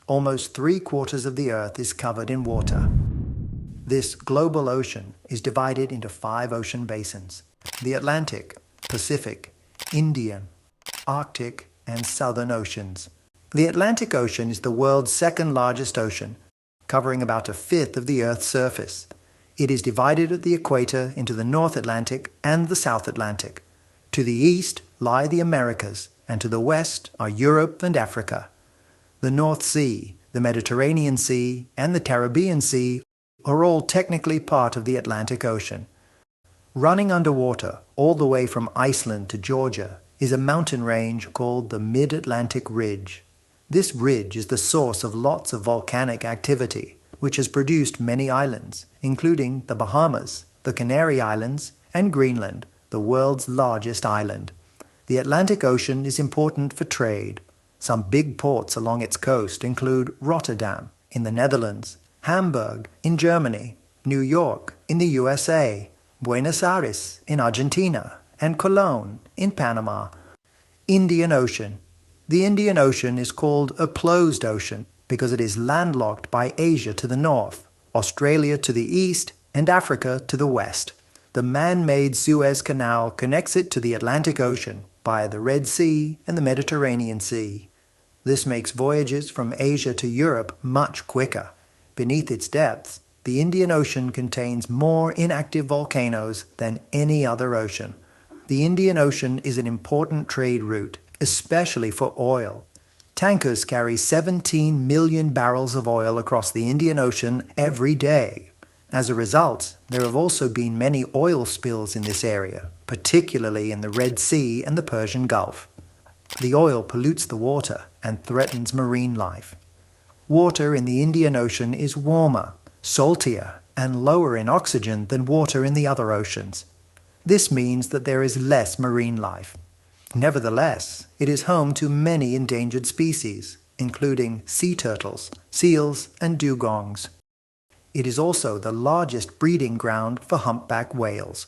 Almost 3/4 of the Earth is covered in water. This global ocean is divided into 5 ocean basins: the Atlantic, Pacific, Indian, Arctic, and Southern Oceans. The Atlantic Ocean is the world's second largest ocean, covering about 1/5 of the Earth's surface. It is divided at the equator into the North Atlantic and the South Atlantic. To the east lie the Americas, and to the west are Europe and Africa. The North Sea, the Mediterranean Sea, and the Caribbean Sea are all technically part of the Atlantic Ocean. Running underwater all the way from Iceland to Georgia is a mountain range called the Mid-Atlantic Ridge. This ridge is the source of lots of volcanic activity, which has produced many islands, including the Bahamas, the Canary Islands, and Greenland, the world's largest island. The Atlantic Ocean is important for trade. Some big ports along its coast include Rotterdam in the Netherlands, Hamburg in Germany, New York in the USA, Buenos Aires in Argentina, and Cologne in Panama. Indian Ocean. The Indian Ocean is called a closed ocean because it is landlocked by Asia to the north, Australia to the east, and Africa to the west. The man-made Suez Canal connects it to the Atlantic Ocean by the Red Sea and the Mediterranean Sea. This makes voyages from Asia to Europe much quicker. Beneath its depths, the Indian Ocean contains more inactive volcanoes than any other ocean. The Indian Ocean is an important trade route, especially for oil. Tankers carry 17 million barrels of oil across the Indian Ocean every day. As a result, there have also been many oil spills in this area, particularly in the Red Sea and the Persian Gulf. The oil pollutes the water and threatens marine life. Water in the Indian Ocean is warmer, saltier, and lower in oxygen than water in the other oceans. This means that there is less marine life. Nevertheless, it is home to many endangered species, including sea turtles, seals, and dugongs. It is also the largest breeding ground for humpback whales.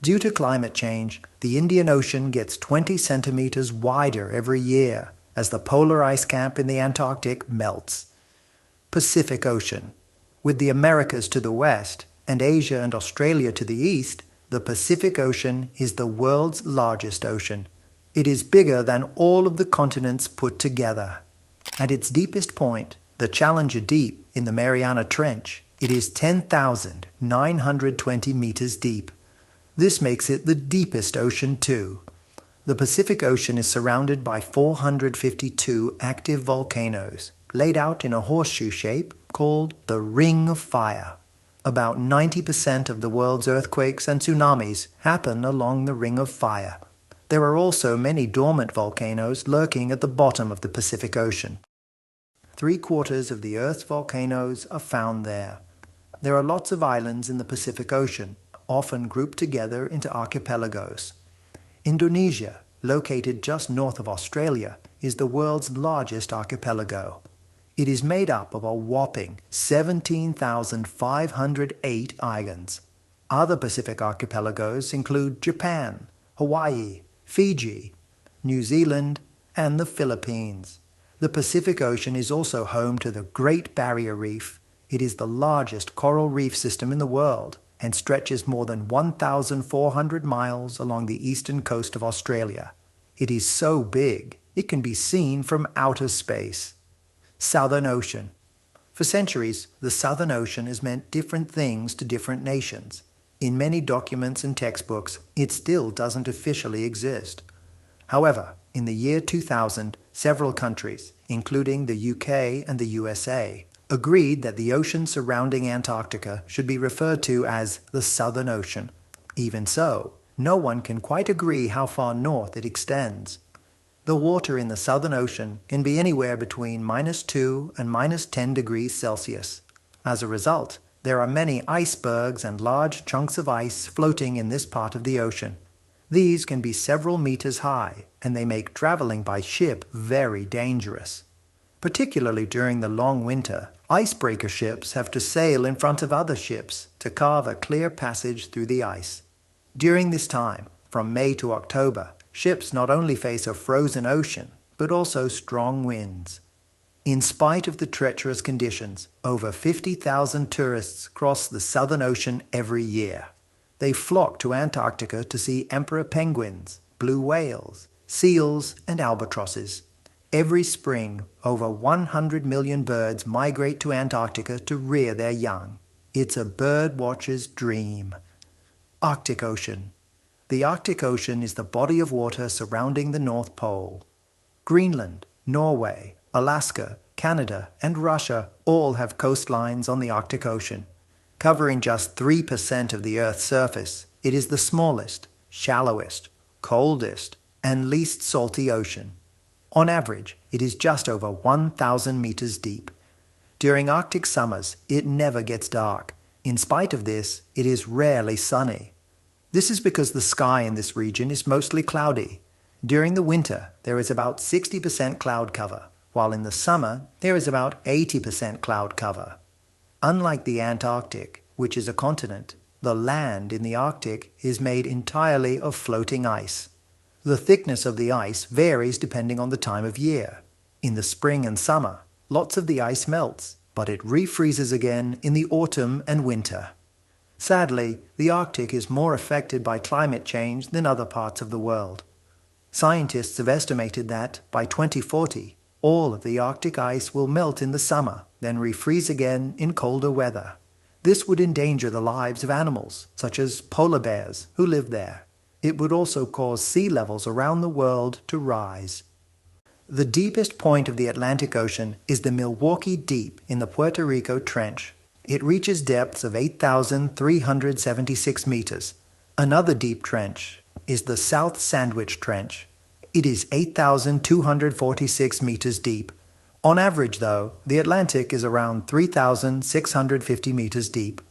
Due to climate change, the Indian Ocean gets 20 centimeters wider every year as the polar ice cap in the Antarctic melts. Pacific Ocean. With the Americas to the west and Asia and Australia to the east, the Pacific Ocean is the world's largest ocean. It is bigger than all of the continents put together. At its deepest point, the Challenger Deep in the Mariana Trench, it is 10,920 meters deep. This makes it the deepest ocean too. The Pacific Ocean is surrounded by 452 active volcanoes, laid out in a horseshoe shape called the Ring of Fire. About 90% of the world's earthquakes and tsunamis happen along the Ring of Fire. There are also many dormant volcanoes lurking at the bottom of the Pacific Ocean. 3/4 of the Earth's volcanoes are found there. There are lots of islands in the Pacific Ocean, often grouped together into archipelagos. Indonesia, located just north of Australia, is the world's largest archipelago. It is made up of a whopping 17,508 islands. Other Pacific archipelagos include Japan, Hawaii, Fiji, New Zealand, and the Philippines. The Pacific Ocean is also home to the Great Barrier Reef. It is the largest coral reef system in the world and stretches more than 1,400 miles along the eastern coast of Australia. It is so big, it can be seen from outer space. Southern Ocean. For centuries, the Southern Ocean has meant different things to different nations. In many documents and textbooks, it still doesn't officially exist. However, in the year 2000, several countries, including the UK and the USA, agreed that the ocean surrounding Antarctica should be referred to as the Southern Ocean. Even so, no one can quite agree how far north it extends. The water in the Southern Ocean can be anywhere between -2 and -10 degrees Celsius. As a result, there are many icebergs and large chunks of ice floating in this part of the ocean. These can be several meters high, and they make traveling by ship very dangerous. Particularly during the long winter, icebreaker ships have to sail in front of other ships to carve a clear passage through the ice. During this time, from May to October, ships not only face a frozen ocean, but also strong winds. In spite of the treacherous conditions, over 50,000 tourists cross the Southern Ocean every year. They flock to Antarctica to see emperor penguins, blue whales, seals, and albatrosses. Every spring, over 100 million birds migrate to Antarctica to rear their young. It's a bird watcher's dream. Arctic Ocean. The Arctic Ocean is the body of water surrounding the North Pole. Greenland, Norway, Alaska, Canada, and Russia all have coastlines on the Arctic Ocean. Covering just 3% of the Earth's surface, it is the smallest, shallowest, coldest, and least salty ocean. On average, it is just over 1,000 meters deep. During Arctic summers, it never gets dark. In spite of this, it is rarely sunny. This is because the sky in this region is mostly cloudy. During the winter, there is about 60% cloud cover, while in the summer, there is about 80% cloud cover. Unlike the Antarctic, which is a continent, the land in the Arctic is made entirely of floating ice. The thickness of the ice varies depending on the time of year. In the spring and summer, lots of the ice melts, but it refreezes again in the autumn and winter. Sadly, the Arctic is more affected by climate change than other parts of the world. Scientists have estimated that, by 2040, all of the Arctic ice will melt in the summer, then refreeze again in colder weather. This would endanger the lives of animals, such as polar bears, who live there. It would also cause sea levels around the world to rise. The deepest point of the Atlantic Ocean is the Milwaukee Deep in the Puerto Rico Trench. It reaches depths of 8,376 meters. Another deep trench is the South Sandwich Trench. It is 8,246 meters deep. On average, though, the Atlantic is around 3,650 meters deep.